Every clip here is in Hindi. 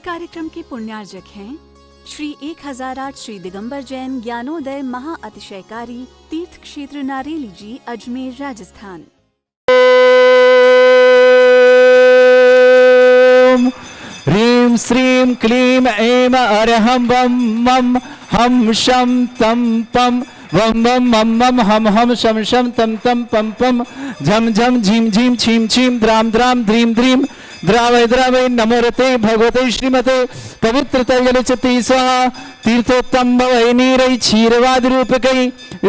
कार्यक्रम के पुण्यार्जक हैं श्री 1008 श्री दिगंबर जैन ज्ञानोदय महा अतिशयकारी तीर्थ क्षेत्र नारेली जी, अजमेर, राजस्थान। ह्रीं श्रीं क्लीं ऐं अरहं वं मं हम शं तं पं वं वं मं मं हम हम शं शं तं तं पं पं झं झं झीं झीं छीं छीं द्रां द्रां द्रीं द्रीं द्रावय द्रावय नमोरते भगवते श्रीमते पवित्रतैलचति स्वाहा। तीर्थोत्तम भवै नीरै क्षीरवाद रूपकै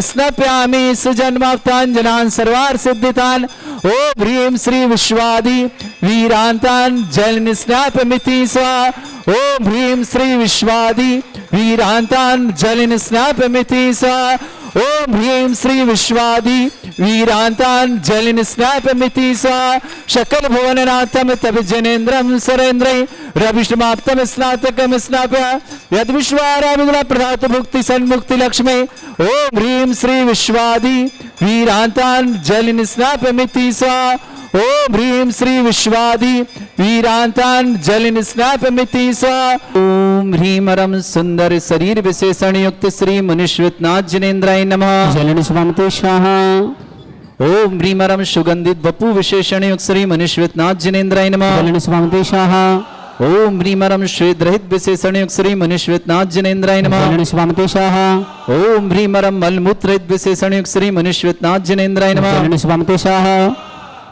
स्नप्यामि सुजन्माप्ताञ्जनान् सर्वार्थ सिद्धितान्। ओम ह्रीं श्री विश्वादि वीरांतान् जल स्नापमिति स्वाहा। ओम ह्रीं श्री विश्वादि वीरांतान् जल स्नापमिति स्वाहा। ओम ह्रीं श्री विश्वादि वीरांतान् जल स्नापमिति स्वाहा। शकल भुवननाथम तब जनेन्द्रम सरेन्द्रै रविष्माप्तम स्नातकम स्नाप्य यद विश्वारामिगुण प्रधात भुक्ति सन्मुक्ति लक्ष्मी। ओम ह्रीं श्री विश्वादि वीरांतान् जल स्नापमिति स्वाहा। ओम ह्रीं श्री विश्वादि वीरांतान् जल स्नापमिति स्वाहा। ओम ह्रीं रम सुंदर शरीर विशेषण युक्त श्री मुनिश्वतनाथ जिनेन्द्राय नमः। जलन स्वामते स्वाहा। ओम ह्रीं रम सुगंधित बपु विशेषण युक्त श्री मुनिश्वतनाथ जिनेन्द्राय नमः। जलन स्वामते स्वाहा। ओम ह्रीं रम श्वेत रहित विशेषण युक्त श्री मुनिश्वतनाथ जिनेन्द्राय नमः। जलन स्वामते स्वाहा। ओम ह्रीं रम मलमूत्र रहित विशेषण युक्त श्री मुनिश्वतनाथ जिनेन्द्राय नमः। जलन स्वामते स्वाहा।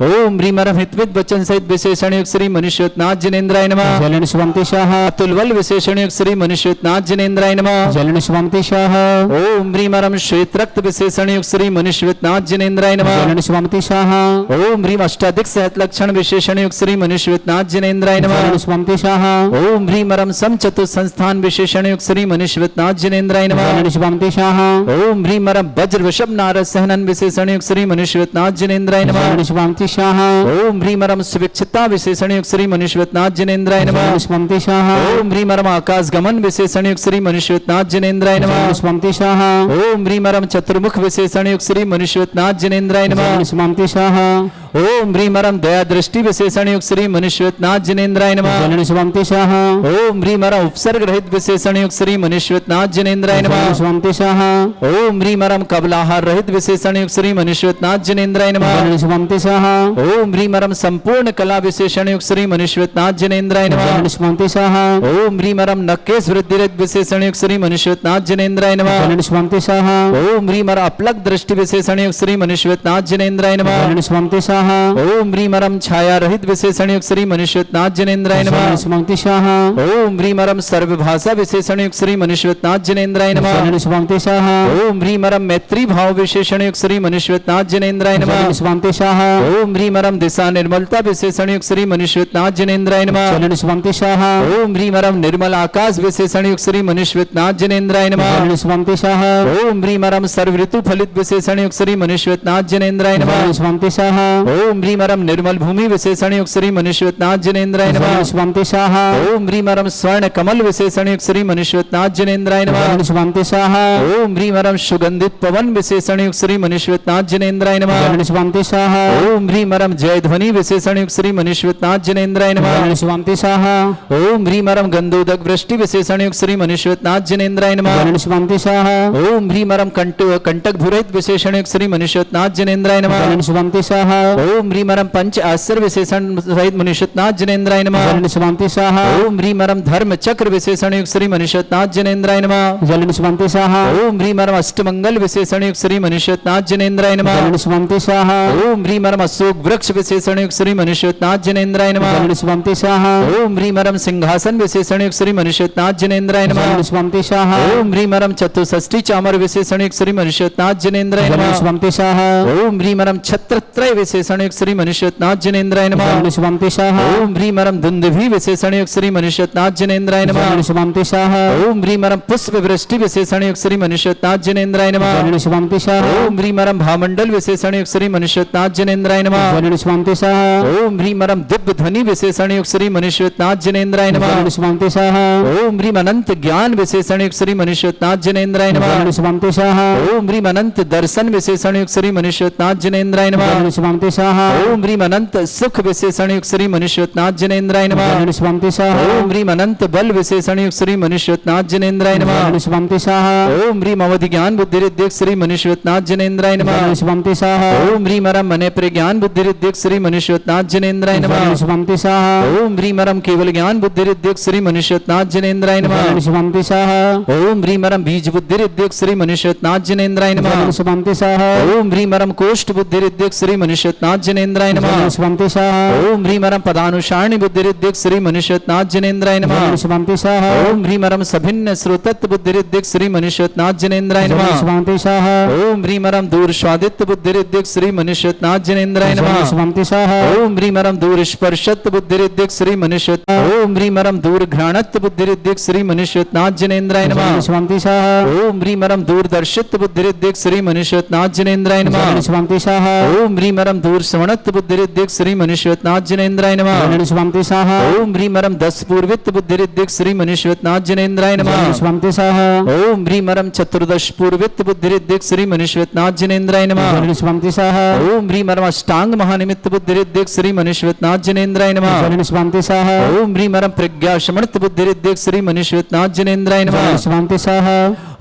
ओम ह्रीं रम हितविद वचन सहित विशेषण युक्त श्री मुनिश्वतनाथ जिनेन्द्राय नमः। जलन स्वामते स्वाहा। अतुलबल विशेषण युक्त श्री मुनिश्वतनाथ जिनेन्द्राय नमः। जलन स्वामते स्वाहा। ओम ह्रीं रम श्वेत रक्त विशेषण युक्त श्री मुनिश्वतनाथ जिनेन्द्राय नमः। जलन स्वामते स्वाहा। ओम ह्रीं अष्टाधिक सहत लक्षण विशेषण युक्त श्री मुनिश्वतनाथ जिनेन्द्राय नमः। जलन स्वामते स्वाहा। ओम ह्रीं रम सम चतुर संस्थान विशेषण युक्त श्री मुनिश्वतनाथ जिनेन्द्राय नमः। जलन स्वामते स्वाहा। ओम ह्रीं रम वज्र वृषभ नारद सहनन विशेषण युक्त श्री मुनिश्वतनाथ जिनेन्द्राय नमः। जलन स्वामते स्वाहा। ओम ह्रीं रम सुविक्षिता विशेषण युक्त श्री मुनिश्वतनाथ जिनेन्द्राय नमः। जलन स्वामते स्वाहा। ओम ह्रीं रम आकाश गमन विशेषण युक्त श्री मुनिश्वतनाथ जिनेन्द्राय नमः। जलन स्वामते स्वाहा। ओम ह्रीं रम चतुर्मुख विशेषण युक्त श्री मुनिश्वतनाथ जिनेन्द्राय नमः। जलन स्वामते स्वाहा। ओम ह्रीं रम दया दृष्टि विशेषण युक्त श्री मुनिश्वतनाथ जिनेन्द्राय नमः। जलन स्वामते स्वाहा। ओम ह्रीं रम उपसर्ग रहित विशेषण युक्त श्री मुनिश्वतनाथ जिनेन्द्राय नमः। जलन स्वामते स्वाहा। ओम ह्रीं रम कबलाहार रहित विशेषण युक्त श्री मुनिश्वतनाथ जिनेन्द्राय नमः। जलन स्वामते स्वाहा। ओम ह्रीं रम संपूर्ण कला विशेषण युक्त श्री मुनिश्वतनाथ जिनेन्द्राय नमः। जलन स्वामते स्वाहा। ओम ह्रीं रम नक्केश वृद्धि रहित विशेषण युक्त श्री मुनिश्वतनाथ जिनेन्द्राय नमः। जलन स्वामते स्वाहा। ओम ह्रीं रम अपलक दृष्टि विशेषण युक्त श्री मुनिश्वतनाथ जिनेन्द्राय नमः। जलन स्वामते स्वाहा। ओम ह्रीं रम छाया रहित विशेषण युक्त श्री मुनिश्वतनाथ जिनेन्द्राय नमः। जलन स्वामते स्वाहा। ओम ह्रीं रम सर्वभाषा विशेषण युक्त श्री मुनिश्वतनाथ जिनेन्द्राय नमः। जलन स्वामते स्वाहा। ओम ह्रीं रम मैत्री भाव विशेषण युक्त श्री मुनिश्वतनाथ जिनेन्द्राय नमः। जलन स्वामते स्वाहा। ओम ह्रीं रम दिशा निर्मलता विशेषण युक्त श्री मुनिश्वतनाथ जिनेन्द्राय नमः। जलन स्वामते स्वाहा। ओम ह्रीं रम निर्मल आकाश विशेषण युक्त श्री मुनिश्वतनाथ जिनेन्द्राय नमः। जलन स्वामते स्वाहा। ओम ह्रीं रम सर्व ऋतु फलित विशेषण युक्त श्री मुनिश्वतनाथ जिनेन्द्राय नमः। जलन स्वामते स्वाहा। ओम ह्रीं रम निर्मल भूमि विशेषण युक्त श्री मुनिश्वतनाथ जिनेन्द्राय नमः। जलन स्वामते स्वाहा। ओम ह्रीं रम स्वर्ण कमल विशेषण युक्त श्री मुनिश्वतनाथ जिनेन्द्राय नमः। जलन स्वामते स्वाहा। ओम ह्रीं रम सुगंधित पवन विशेषण युक्त श्री मुनिश्वतनाथ जिनेन्द्राय नमः। जलन स्वामते स्वाहा। ओम ह्रीं रम जय ध्वनि विशेषण युक्त श्री मुनिश्वतनाथ जिनेन्द्राय नमः। जलन स्वामते स्वाहा। ओम ह्रीं रम गंधोदक वृष्टि विशेषण युक्त श्री मुनिश्वतनाथ जिनेन्द्राय नमः। जलन स्वामते स्वाहा। ओम ह्रीं रम कंटक भूरहित विशेषण युक्त श्री मुनिश्वतनाथ जिनेन्द्राय नमः। जलन स्वामते स्वाहा। ओम ह्रीं रम पंच आश्चर्य विशेषण सहित मुनिश्वतनाथ जिनेन्द्राय नमः। जलन स्वामते स्वाहा। ओम ह्रीं रम धर्म चक्र विशेषण युक्त श्री मुनिश्वतनाथ जिनेन्द्राय नमः। जलन स्वामते स्वाहा। ओम ह्रीं रम अष्टमंगल विशेषण युक्त श्री मुनिश्वतनाथ जिनेन्द्राय नमः। जलन स्वामते स्वाहा। ओम ह्रीं रम अशोक वृक्ष विशेषण युक्त श्री मुनिश्वतनाथ जिनेन्द्राय नमः। जलन स्वामते स्वाहा। ओम ह्रीं रम सिंहासन विशेषण युक्त श्री मुनिश्वतनाथ जिनेन्द्राय नमः। जलन स्वामते स्वाहा। ओम ह्रीं रम चतुष्षष्ठी चामर विशेषण युक्त श्री मुनिश्वतनाथ जिनेन्द्राय जलन नमः। स्वामते स्वाहा। ओम ह्रीं रम छत्रत्रय विशेषण युक्त श्री मुनिश्वतनाथ जिनेन्द्राय नमः। जलन स्वामते स्वाहा। ओम ह्रीं रम दुंदुभि विशेषण युक्त श्री मुनिश्वतनाथ जिनेन्द्राय नमः। जलन स्वामते स्वाहा। ओम ह्रीं रम पुष्प वृष्टि विशेषण युक्त श्री मुनिश्वतनाथ जिनेन्द्राय नमः। जलन स्वामते स्वाहा। ओम ह्रीं रम भामंडल विशेषण युक्त श्री मुनिश्वतनाथ जिनेन्द्राय नमः। नमः। जलन स्वामी सह ओम ह्रीम परम दिव्य ध्वनि विशेषण युक्त श्री मनुष्यनाथ जनेन्द्राय नमः। जलन स्वामी सह ओम ह्रीम अनंत ज्ञान विशेषण युक्त श्री मनुष्यनाथ जनेन्द्राय नमः। जलन स्वामी सह ओम ह्रीम अनंत दर्शन विशेषण युक्त श्री मनुष्यनाथ जनेन्द्राय नमः। जलन स्वामी सह ओम ह्रीम अनंत सुख विशेषण युक्त श्री मनुष्यनाथ जनेन्द्राय नमः। जलन स्वामी सह ओम ह्रीम अनंत बल विशेषण युक्त श्री मनुष्यनाथ जनेन्द्राय नमः। जलन स्वामी सह ओम ह्रीम अवधि ज्ञान बुद्धि रिद्धिक श्री मनुष्यनाथ जनेन्द्राय नमः। जलन स्वामी सह ओम ह्रीम अरम मने प्रज्ञान बुद्धि रिद्धिक श्री मनुष्यनाथ जनेन्द्राय नमः। जलन स्वामी सह ओम ह्रीम अरम केवल ज्ञान बुद्धि रिद्धिक श्री मनुष्यनाथ जनेन्द्राय नमः। जलन स्वामी सह ओम ह्रीम अरम बीज बुद्धि रिद्धिक श्री मनुष्यनाथ जनेन्द्राय नमः। जलन स्वामी सह ओम ह्रीम अरम कोष्ठ बुद्धि रिद्धिक श्री मनुष्यनाथ जनेन्द्राय नमः। जलन स्वामी सह ओम ह्रीम अरम पदानुसारणी बुद्धि रिद्धिक श्री मनुष्यनाथ जनेन्द्राय नमः। जलन स्वामी सह ओम ह्रीम अरम सभिन्न श्रोतत्व बुद्धि रिद्धिक श्री मनुष्यनाथ जनेन्द्राय जलन नमः। स्वामी सह ओम ह्रीम अरम दूर स्वादित्व बुद्धि रिद्धिक श्री मनुष्यनाथ जनेन्द्राय जलन नमः। स्वामी सह ओम ह्रीम अरम दूर स्पर्शत्व बुद्धि रिद्धिक श्री मनुष्यनाथ। ओम ह्रीम अरम दूर घ्राणत्व बुद्धि रिद्धिक श्री मनुष्यनाथ जनेन्द्राय जलन नमः। स्वामी सह ओम ह्रीम अरम दूरदर्शित्व बुद्धि रिद्धिक श्री मनुष्यनाथ जनेन्द्राय नमः। जलन स्वामी सह ओम ह्रीम अरम दूर श्रवणत्व बुद्धि रिद्धिक श्री मनुष्यनाथ जनेन्द्राय नमः। जलन स्वामी सह ओम ह्रीम अरम दस पूर्वित्व बुद्धि रिद्धिक श्री मनुष्यनाथ जनेन्द्राय जलन नमः। स्वामी सह ओम ह्रीम अरम चतुर्दश पूर्वित्व बुद्धि रिद्धिक श्री मनुष्यनाथ जनेन्द्राय नमः। जलन स्वामी सह ओम ह्रीम अरम अष्टांग महानिमित्त बुद्धि रिद्धिक श्री मनुष्यनाथ जनेन्द्राय नमः। जलन स्वामी सह ओम ह्रीम अरम प्रज्ञा शमणत्व बुद्धि रिद्धिक श्री मनुष्यनाथ जनेन्द्राय जलन नमः। स्वामी सह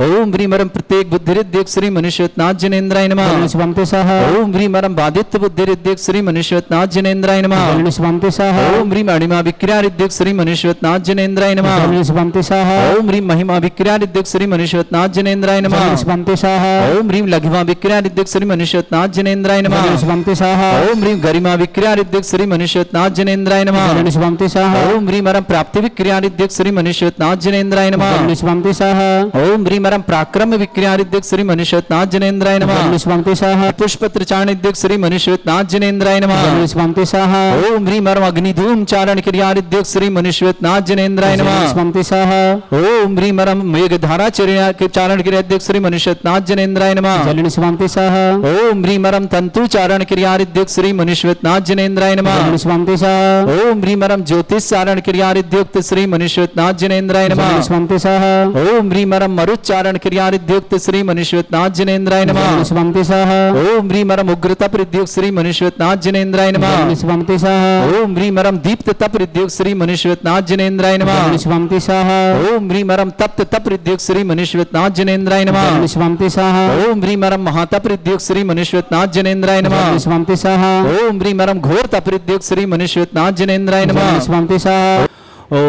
ओम ह्रीम अरम प्रत्येक बुद्धि रिद्धिक श्री मनुष्यनाथ जनेन्द्राय जलन नमः। स्वामी सह ओम ह्रीम अरम बाधित्व बुद्धि रिद्धिक श्री मनुष्यनाथ जनेन्द्राय नमः। जलन स्वामी सह ओम ह्रीम अणिमा विक्रिया रिद्धिक श्री मनुष्यनाथ जनेन्द्राय नमः। जलन स्वामी सह ओम ह्रीम महिमा विक्रिया रिद्धिक श्री मनुष्यनाथ जनेन्द्राय जलन नमः। स्वामी सह ओम ह्रीम लघिमा विक्रिया रिद्धिक श्री मनुष्यनाथ जनेन्द्राय जलन नमः। स्वामी सह ओम ह्रीम गरिमा विक्रिया रिद्धिक श्री मनुष्यनाथ जनेन्द्राय जलन नमः। स्वामी सह ओम ह्रीम अरम प्राप्ति विक्रिया रिद्धिक श्री मनुष्यनाथ जनेन्द्राय नमः। जलन स्वामी सह ओम ह्रीम अरम पराक्रम विक्रिया रिद्धिक श्री मनुष्यनाथ जनेन्द्राय जलन नमः। स्वामी सह पुष्पत्र चारण रिद्धिक श्री मनुष्यनाथ जनेन्द्राय नमः। जलन स्वामी सह ओम ह्रीम अरम अग्निधूम चारण क्रिया रिद्धिक श्री मनुष्यनाथ जनेन्द्राय जलन नमः। स्वामी सह ओम ह्रीम अरम मेघधारा चारण क्रिया रिद्धिक श्री मनुष्यनाथ जनेन्द्राय नमः। जलन स्वामी सह ओम ह्रीम अरम तंतु चारण क्रिया रिद्धिक श्री मनुष्यनाथ जनेन्द्राय नमः। जलन स्वामी सह ओम ह्रीम अरम ज्योतिष चारण क्रिया रिद्धियुक्त श्री मनुष्यनाथ जनेन्द्राय जलन नमः। स्वामी सह ओम ह्रीम अरम मरुच्चारण क्रिया रिद्धियुक्त श्री मनुष्यनाथ जनेन्द्राय जलन नमः। स्वामी सह ओम ह्रीम अरम उग्र तप रिद्धियुक्त श्री मनुष्यनाथ जनेन्द्राय जलन नमः। स्वामी सह ओम ह्रीम अरम दीप्त तप रिद्धियुक्त श्री मनुष्यनाथ जनेन्द्राय जलन नमः। स्वामी सह ओम ह्रीम अरम तप्त तप रिद्धियुक्त श्री मनुष्यनाथ जनेन्द्राय नमः। जलन स्वामी सह ओम ह्रीम अरम महातप रिद्धियुक्त श्री मनुष्यनाथ जनेन्द्राय जलन नमः। स्वामी सह ओम ह्रीम अरम घोर तप रिद्धियुक्त श्री मनुष्यनाथ जनेन्द्राय जलन नमः। स्वामी सह ओम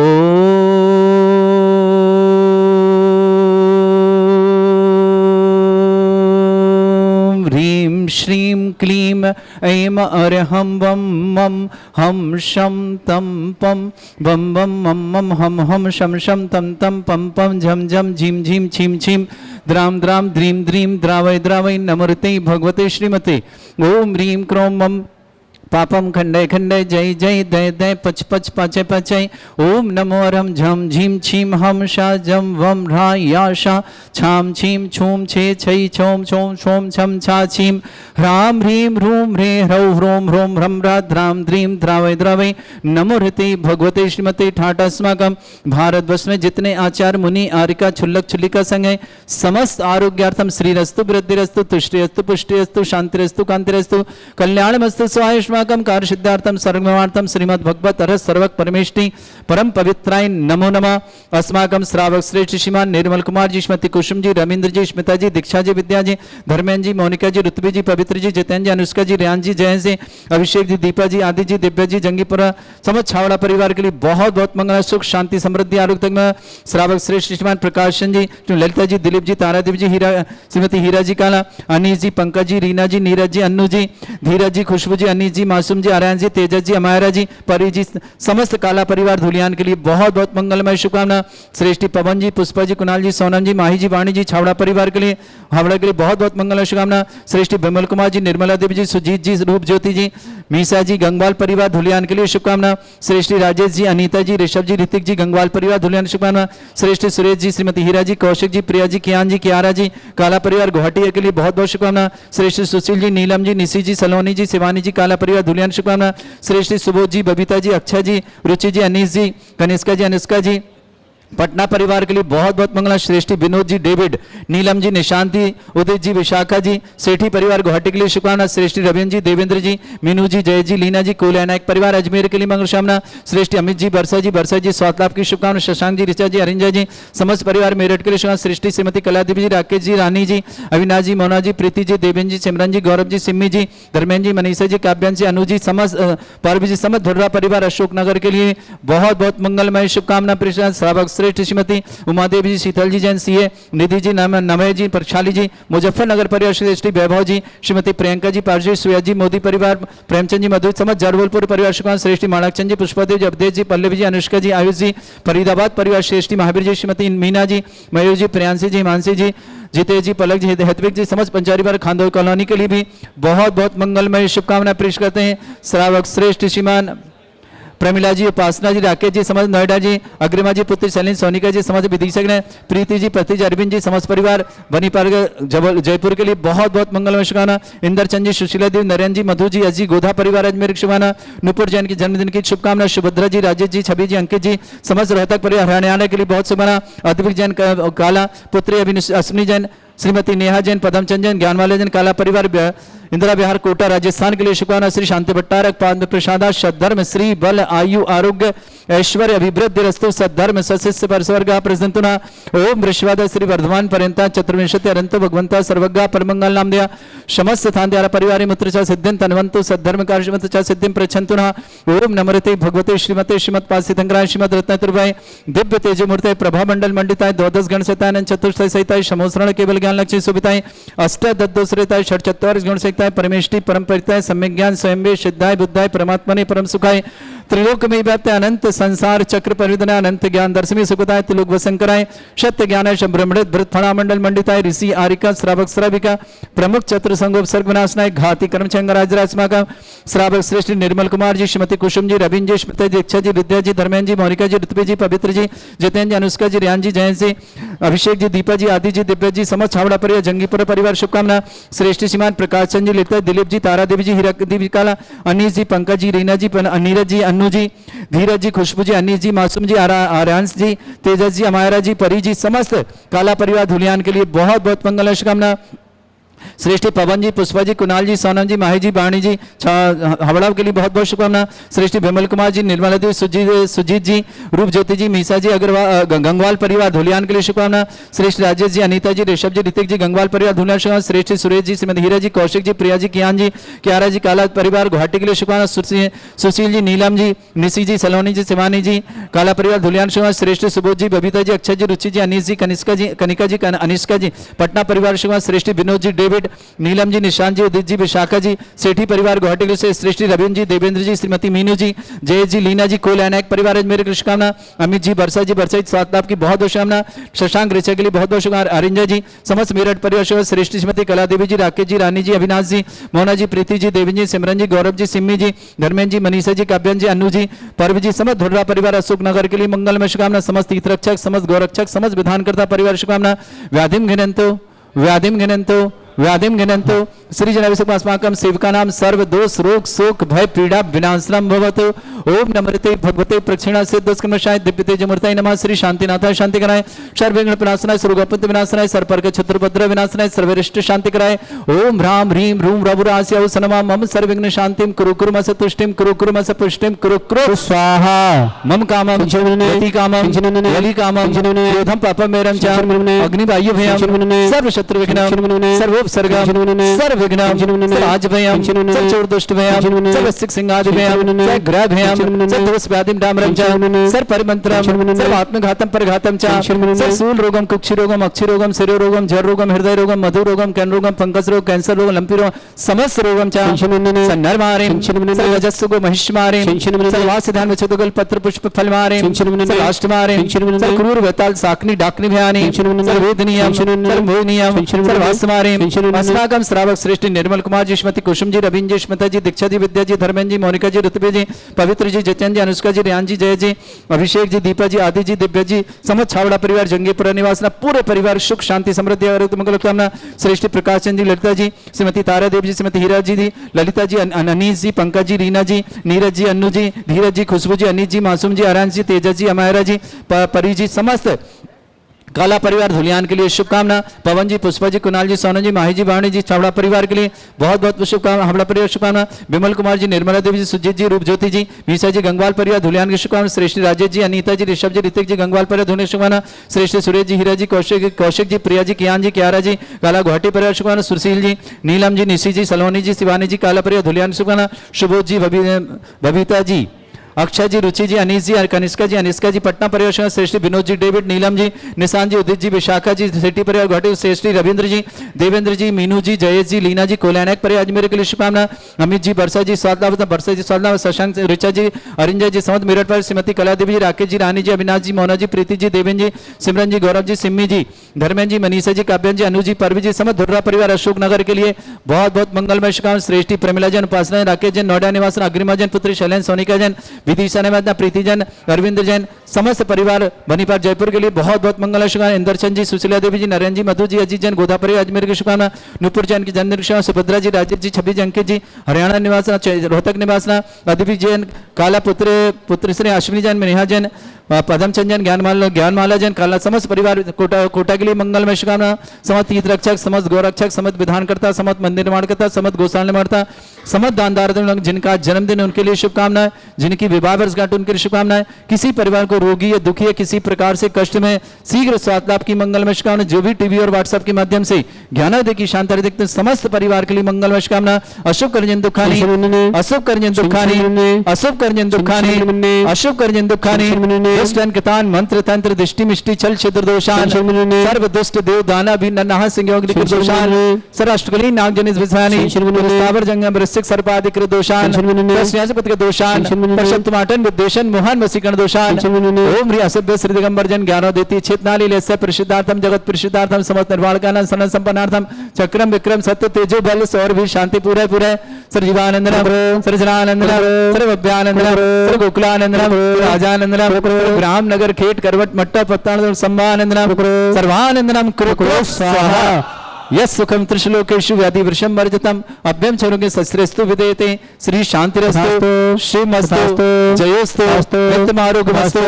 ह्रीं श्रीं क्लीं ऐं अरहं वं मं हम शं तं पं वं वं मं मं हम हम शं शं तं तं पं पं झं झं झीं झीं छीं छीं द्रां द्रां द्रीं द्रीं द्रावय द्रावय नमोते भगवते श्रीमते ओम ह्रीं क्रों मं पापम खंडय खंडय जय जय दय दय पच पच पाचय पाचय ओम नमो रम झम झीम छीम हम शा जम वम रा या शा छाम छीम छूम छे छै छोम छोम छोम छम छा छीम ह्राम ह्रीं ह्रूं ह्रे ह्रौ ह्रों ह्रों ह्रम रा द्रां द्रीं द्रावय द्रावय नमो हृते भगवते श्रीमते ठाट अस्माकम भारतवर्ष में जितने आचार्य मुनि आरिका छुल्लक छुल्लिका संघ है समस्त आरोग्यार्थम श्रीरस्तु वृद्धिरस्तु तुष्टिरस्तु पुष्टिरस्तु शांतिरस्तु कांतिरस्तु कल्याणमस्तु स्वायुष्मा कार्य सिद्धार्थम सर्वमार्थम श्रीमद भगवत अरस सर्वक परमेष्टि परम पवित्राय नमो नमः। अस्माकम श्रावक श्रेष्ठ श्रीमान निर्मल कुमार जी, श्रीमती कुसुम जी, रविंद्र जी, स्मिता जी, दीक्षा जी, विद्या जी, धर्मेंद्र जी, मोनिका जी, ऋतुवी जी, पवित्र जी, जितेंद्र जी, अनुष्का जी, रेहान जी, जयंत जी, अभिषेक जी, दीपा जी, आदि जी, दिव्या जी, जंगीपुरा समस्त छावड़ा परिवार के लिए बहुत बहुत मंगल, सुख शांति समृद्धि आरोग्य तक श्रावक श्रेष्ठ श्रीमान प्रकाशन जी, ललिता जी, दिलीप जी, तारादेव जी, हीरा श्रीमती हीरा जी काला, अनीस जी, पंकज जी, रीना जी, नीरज जी, अन्नू जी, धीरज जी, खुशबू जी, अनीस जी, मासूम जी, आर्यन जी, तेजस जी, अमायरा जी, परी जी, समस्त काला परिवार धुलियान के लिए बहुत बहुत मंगलमय शुभकामना। श्रेष्ठी पवन जी, पुष्पा जी, कुणाल जी, सोनम जी, माही जी, वाणी जी, छावड़ा परिवार के लिए हावड़ा के लिए बहुत बहुत मंगलमय शुभकामना। श्रेष्ठी विमल कुमार जी, निर्मला देवी जी, सुजीत जी, रूप ज्योति जी, मीसा जी गंगवाल परिवार धुलियान के लिए शुभकामना। श्रेष्ठी राजेश जी, अनीता जी, ऋषभ जी, ऋतिक जी गंगवाल परिवार धुलियान शुभकामना। श्रेष्ठी सुरेश जी, श्रीमती हीरा जी, कौशिक जी, प्रिया जी, कियान जी, कियारा जी काला परिवार गुवाहाटी के लिए बहुत बहुत शुभकामना। श्रेष्ठी सुशील जी, नीलम जी, निशी जी, सलोनी जी, शिवानी जी काला परिवार धुलियान शुभकामना। श्रेष्ठी सुबोध जी, बबीता जी, अक्षय जी, रुचि जी, अनीस जी, कनिष्का जी, अनुष्का जी पटना परिवार के लिए बहुत बहुत मंगला। श्रेष्ठी विनोद जी, डेविड, नीलम जी, निशांति, उदित जी, विशाखा जी, सेठी परिवार गुवाहाटी के लिए शुभकामना। श्रेष्ठी रविंद्र जी, देवेंद्र जी, मीनू जी, जय जी, लीना जी, कोलिया नायक परिवार अजमेर के लिए मंगल कामना। श्रेष्ठी अमित जी, बरसा जी स्वास्थ्य लाभ की शुभकामना। शशांक जी, ऋचा जी, अरिंजा जी समस्त परिवार मेरठ के लिए शुभकामना। श्रेष्ठी श्रीमती कलादेवी जी, राकेश जी, रानी जी, अविनाश जी, मोना जी, प्रीति जी, देवेंद्र जी, सिमरन जी, गौरव जी, सिम्मी जी, धर्मेंद्र जी, मनीषा जी, काव्यांश जी, अनु जी, समस्त पार्वती जी, समस्त धुर्रा परिवार अशोकनगर के लिए बहुत बहुत मंगलमय शुभकामना। श्रावक श्रेष्ठ श्रीमती उमादेवी जी, शीतल जी, जैन सीए, निधि जी, नमय जी, प्रक्षाली जी, मुजफ्फरनगर परिवार श्रेष्ठी वैभव जी, श्रीमती प्रियंका जी, पार्वती, सुया जी, मोदी परिवार, प्रेमचंद जी, मधुर समझ, जरवलपुर परिवार शुभकामना। श्रेष्ठी माणकचंद जी, पुष्पादेव जी, अवधेश जी, पल्लवी जी, अनुष्का जी, आयुष जी, फरीदाबाद परिवार श्रेष्ठी महावीर जी, श्रीमती मीना जी, मयूर जी, प्रियांशी जी, हिमांशी जी, जितेश जी, पलक जी, हेतविक जी समस्त पंचारी बार खांदोई कॉलोनी के लिए भी बहुत बहुत मंगलमय शुभकामना पेश करते हैं। श्रावक श्रेष्ठ श्रीमान प्रमिला जी, उपासना जी, राकेश जी समस्त नोएडा जी, अग्रिमा जी, पुत्री शैलीन सोनिका जी समस्त विदिशक ने, प्रीति जी, प्रतीज अरविंद जी समस्त परिवार बनी पार्क जयपुर के लिए बहुत बहुत मंगलमय शुभकामना। इंद्रचंद जी, सुशीला देवी, नरेंद्र जी, मधु जी, अजी, गोधा परिवार अजमेर शुभकामना। नुपुर जैन की जन्मदिन की शुभकामना। सुभद्रा जी, राजेश जी, छवि जी, अंकित जी समस्त रोहतक परिवार हरियाणा के लिए बहुत शुभकामना। अद्विक जैन काला, पुत्री अश्विनी जैन, श्रीमती नेहा जैन, पदमचंद जैन, ज्ञानवाले जैन काला परिवार इंदिरा विहार कोटा राजस्थान के लिए शुभकामना। श्री शांति भट्टारक पाद प्रसादा सद्धर्म श्री बल आयु आरोग्य ऐश्वर्य अभिवृद्धि रस्तु सद्धर्म सशिष्य परस्वर्ग प्रसंतुना ओम वृषवाद श्री वर्धमान पर्यंता चतुर्विंशति अनंत भगवंता सर्वज्ञ परमंगल नाम दिया समस्त थांद्यारा परिवार मित्र च सिद्धिं तन्वंतु सद्धर्म कार्यमत च सिद्धिं प्रच्छन्तुना ओम नमरते भगवते श्रीमते श्रीमत् पासितंगराय श्रीमद रत्नतुर्भाय दिव्य तेजमूर्ते प्रभा मंडल मंडिताय द्वादश गण सहिताय चतुर्थ सहिताय समोसरण केवल ज्ञान लक्ष्य सुविताय अष्ट दद्दोसरिताय षट चत्वारिश गुण सहिताय परमेष्टि परम परिताय सम्यक ज्ञान स्वयं सिद्धाय बुद्धाय परमात्मने परम सुखाय त्रिलोक में व्याप्त अनंत संसार चक्र परिवदना अनंत ज्ञान दर्शमी सुखदाय त्रिलोक वसंकराय सत्य ज्ञान ब्रह्मणित भृत फणा मंडल मंडिताय ऋषि आरिका श्रावक श्राविका प्रमुख चतुर संगोप सर्ग विनाशनाय घाती कर्म चंगराज राजमाका श्रावक श्रेष्ठ निर्मल कुमार जी श्रीमती कुसुम जी रविंद्र जी स्मृति जी इच्छा जी विद्या जी धर्मेंद्र जी मोनिका जी ऋतुपी जी पवित्र जी जितेंद्र जी अनुष्का जी रियान जी जयंत जी अभिषेक जी दीपा जी आदि जी दिव्य जी समस्त छावड़ा परिवार जंगीपुर परिवार शुभकामना श्रेष्ठ श्रीमान प्रकाश चंद जी लिखते दिलीप जी तारा देवी जी हीरा देवी काला अनीस जी पंकज जी रीना जी नीरज जी अन्नू जी धीरज जी खुशबू जी अनीस जी मासूम जी आर्यांश जी तेजस जी अमायरा जी परी जी समस्त काला परिवार धुलियान के लिए बहुत बहुत मंगल शुभकामना। श्रेष्ठी पवन जी पुष्पा जी कुणाल जी सोनम जी माही जी बाणी जी हावड़ा के लिए बहुत बहुत शुभकामना। श्रेष्ठी विमल कुमार जी निर्मला देवी सुजीत जी रूप ज्योति जी मीसा जी अग्रवाल गंगवाल परिवार धुलियान के लिए शुभकामना। श्रेष्ठ राजेश जी अनीता जी ऋषभ जी ऋतिक जी गंगवाल परिवार धुलियान शुभकामना। श्रेष्ठी सुरेश जी श्रीमती हीरा जी कौशिक जी प्रिया जी कियान जी क्यारा जी काला परिवार गुवाहाटी के लिए शुभकामना। सुशील जी नीलम जी निशी जी सलोनी जी शिवानी जी काला परिवार धुलियान शुभकामना। श्रेष्ठ सुबोध जी बबीता जी अक्षय जी रुचि जी अनीस जी कनिका जी अनिष्का जी पटना परिवार शुभकामना। श्रेष्ठी विनोद जी डेविड नीलम जी निशांत जी उदित जी विशाखा जी सेठी परिवार गुवाहाटी से श्रेष्ठी रविंद्र जी देवेंद्र जी श्रीमती मीनू जी जय जी लीना जी कोल अनायक परिवार मेरे शुभकामना। अमित जी बरसा जी सात लाभ की बहुत बहुत शुभकामना। शशांक ऋचा के लिए बहुत बहुत शुभकामना। अरिंजा जी समस्त मेरठ परिवार श्रेष्ठी श्रीमती कला देवी जी राकेश जी रानी जी अविनाश जी मोना जी प्रीति जी देवी जी सिमरन जी गौरव जी सिम्मी जी धर्मेंद्र जी मनीषा जी काव्यन जी अन्नू जी पर्व जी समस्त धुर्रा परिवार अशोकनगर के लिए मंगलमय शुभकामना। समस्त तीर्थरक्षक समस्त गौरक्षक समस्त विधानकर्ता परिवार शुभकामना। व्याधिम घिनंतो श्री जनाभिषेकमास्माकं सेवकानां सर्व दोष रोग शोक भय पीड़ा विनाशनम भवतु। ओम नमस्ते भगवते प्रक्षिणा सिद्धस्कर्मशाय दिव्य तेजमूर्तये नमः। श्री शांतिनाथाय शांति कराय सर्वविघ्न विनाशनाय सर्वोपत्ति विनाशनाय सर्वपर्क छत्रभद्र विनाशनाय सर्वरिष्ट शांति कराय। ओम ह्रां ह्रीं रूम रघुरास्यौ सनमा मम सर्वविघ्न शांतिं कुरु कुरुमस तुष्टिं कुरु कुरुमस पुष्टिं कुरु कुरु स्वाहा मम कामं यति कामं यलि कामं क्रोधं पापं मेरं च अग्निवायु भयं सर्व शत्रु विघ्नं सर्वोपसर्गं सर्वविघ्नं सर्वाजभयं सर्वचोरदुष्टभयं सर्वसिक सिंहादि भयं सर्वग्रह भयं सर्वदोष व्याधिं डामरं च सर्वपरिमन्त्रं सर्वात्मघातं परघातं च सर्वशूल रोगं कुक्षि रोगं अक्षि रोगं शिरो रोगं जर रोगं हृदय रोगं मधु रोगं कैन रोगं पंकज रोग कैंसर रोग लंपी रोग समस्त रोगं च सन्नरमारिं सर्वजस्सुगो महिष्मारिं सर्वासिधान विचतुगल पत्र पुष्प फलमारिं सर्वाष्टमारिं सर्वक्रूर वेताल साकनी डाकनी भयानि सर्ववेदनीयं सर्वमोहनीयं सर्वास्मारिं अस्माकं श्रावक श्रेष्ठ निर्मल कुमार जी, श्रीमती कुसुम जी, रवीन जी, स्मिता जी, दीक्षा जी, विद्या जी, धर्मेंद्र जी, मोनिका जी, ऋतुभा जी, पवित्र जी, जतिन जी, अनुष्का जी, रियान जी, जय जी, अभिषेक जी, दीपा जी, आदि जी, दिव्या जी, समस्त छावड़ा परिवार, जंगीपुरा निवासना पूरे परिवार सुख शांति समृद्धि और मंगल कामना। श्रेष्ठ प्रकाश चंद जी, ललिता जी, श्रीमती तारा देव जी, श्रीमती हीरा जी, ललिता जी, अनीस जी, पंकज जी, रीना जी, नीरज जी, अन्नू जी, धीरज जी, खुशबू जी, अनीत जी, मासूम जी, आरांश जी, तेजस जी, अमायरा जी, परी जी, समस्त काला परिवार धुलियान के लिए शुभकामना। पवन जी, पुष्पा जी, कुणाल जी, सोनू जी, माही जी, वाणी जी, छावड़ा परिवार के लिए बहुत बहुत शुभकामना। हावड़ा परिवार शुभकामना। विमल कुमार जी, निर्मला देवी जी, सुजीत जी, रूपज्योति जी, मीसा जी, गंगवाल परिवार धुलियान की शुभकामना। श्रेष्ठ राजेश जी, अनीता जी, ऋषभ जी, ऋतिक जी, गंगवाल परिवार धुलियान शुभकामना। श्रेष्ठ सुरेश जी, हीरा जी, कौशिक जी, प्रिया जी, कियान जी, क्यारा जी, काला गुवाहाटी परिवार शुभकामना। सुशील जी, नीलम जी, निशी जी, सलोनी जी, शिवानी जी, काला परिवार धुलियान शुभकामना। सुबोध जी, बबीता जी, अक्षय जी, रुचि जी, अनीस जी, कनिष्का जी, अनिष्का जी, पटना परिवार, श्रेष्ठी विनोद जी, डेविड, नीलम जी, निशान जी, उदित जी, विशाखा जी, सेठी परिवार गुवाहाटी, श्रेष्ठी रविंद्र जी, देवेंद्र जी, मीनू जी, जयेश जी, लीना जी, कोलैनक परिवार अजमेर के लिए शुभकामना। अमित जी, बरसा जी, स्वादलावत, बरसा जी, स्वादलावत, शशांक, ऋचा जी, अरिंजय जी, समत मेरठ पर, श्रीमती कला देवी जी, राकेश जी, रानी जी, अविनाश जी, मोना जी, प्रीति जी, देवेंद्र जी, सिमरन जी, गौरव जी, सिम्मी जी, धर्मेंद्र जी, मनीषा जी, काव्यन जी, अनु जी, परवी जी, समत धुर्रा परिवार अशोक नगर के लिए बहुत बहुत मंगलमय शुभकामना। श्रेष्ठी प्रमिला जन, उपासना राकेश जन, नोएडा निवासन, अग्रिमा जन, पुत्री शैलेन, सोनिका जन, विदिशा निवासन, प्रीति जन, अरविंद जैन, समस्त परिवार बनीपार जयपुर के लिए बहुत बहुत मंगल शुभकामना। इंदरचंद जी, सुशीला देवी जी, नरेंद्र जी, मधु जी, अजीत जैन, गोदापरी अजमेर की शुभकामना। नुपुर जैन की जन्मदिन, सुभद्रा जी, राजीव जी, छब्बीस अंकित जी, हरियाणा निवासना, रोहतक निवासना, अदिति जैन, काला पुत्र श्री अश्विनी जैन, नेहा जैन, पदमचंद जैन, ज्ञानमाला जैन, काला समस्त परिवार कोटा के लिए मंगलमय शुभकामना। समस्त तीर्थ रक्षक, समस्त गौरक्षक, समस्त विधानकर्ता, समस्त मंदिर निर्माणकर्ता, समस्त गौशाला निर्माता, समस्त दानदार जिनका जन्मदिन उनके लिए शुभकामनाएं, जिनकी विवाह वर्षगांठ उनके लिए शुभकामनाएं। किसी परिवार को रोगी या दुखी या किसी प्रकार से कष्ट में शीघ्र स्वास्थ्य लाभ की मंगलमय शुभकामना। जो भी टीवी और व्हाट्सएप के माध्यम से ज्ञानोदय की शांति देखते समस्त परिवार के लिए मंगलमय शुभकामना। अशुभ करजन दुखानी, अशुभ करजन दुखानी, अशुभ करजन दुखानी, अशुभ करजन दुखानी, दुष्ट कितान मंत्र तंत्र दृष्टि मिष्टि छल छिद्र दोषान, सर्व दुष्ट देव दाना भी नन्हा संयोग दोषान, सर्वाष्टकली नाग जनित विषानी, स्थावर जंगम वृश्चिक सर्पादिक दोषान, पद के दोषान, पशुमाटन विद्वेषण मोहन वसीकरण दोषान। ओम ह्री असभ्य श्री दिगंबर जन ज्ञानोदेति चेतनाली लेस्य प्रसिद्धार्थम जगत प्रसिद्धार्थम समस्त निर्वाण कानन सनन संपन्नार्थम चक्रम विक्रम सत्य तेजो बल सौर भी शांति पूरे पूरे sir जीवानंदनम sir जनानंदनम sir Bhavyanandanam sir गोकुलानंदनम Rajanandanam ग्राम नगर खेट करवट मट्टा पत्तान संभानंदनम सर्वानंदनम कुरु स्वाहा। यस सुखम त्रिशलोकेषु व्याधि वृषम वर्जतम अभ्यम चरुगे सस्रेस्तु विदेते श्री शांतिरस्तु श्रीमस्तु जयोस्तु नित्यमारोग्यमस्तु।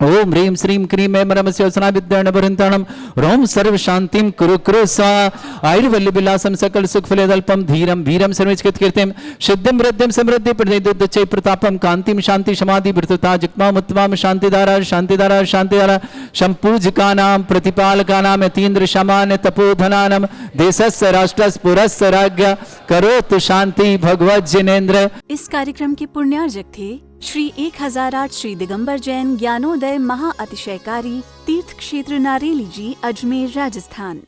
ओम ह्रीं श्रीं क्रीं ऐं मरमस्य वसना विद्याणभरंताणम रोम सर्व शांतिम कुरु कुरु स्वाहा। आयुर्वल्य विलासम सकल सुख फलेदल्पम धीरम वीरम सर्वैश्चित कीर्तिम सिद्धिम वृद्धिम समृद्धि प्रदेदुच्चै प्रतापम कांतिम शांति समाधि वृतता जिक्माम उत्तमाम शांतिधारा शांतिधारा शांतिधारा संपूजिकानां प्रतिपालकानां यतीन्द्र शमान तपोधनानां देशस्य राष्ट्रस्य पुरस्य राज्ञ करोतु शांति भगवत जिनेन्द्र। इस कार्यक्रम के पुण्यार्जक थे श्री 1008 श्री दिगंबर जैन ज्ञानोदय महा अतिशयकारी तीर्थ क्षेत्र नारेली जी, अजमेर, राजस्थान।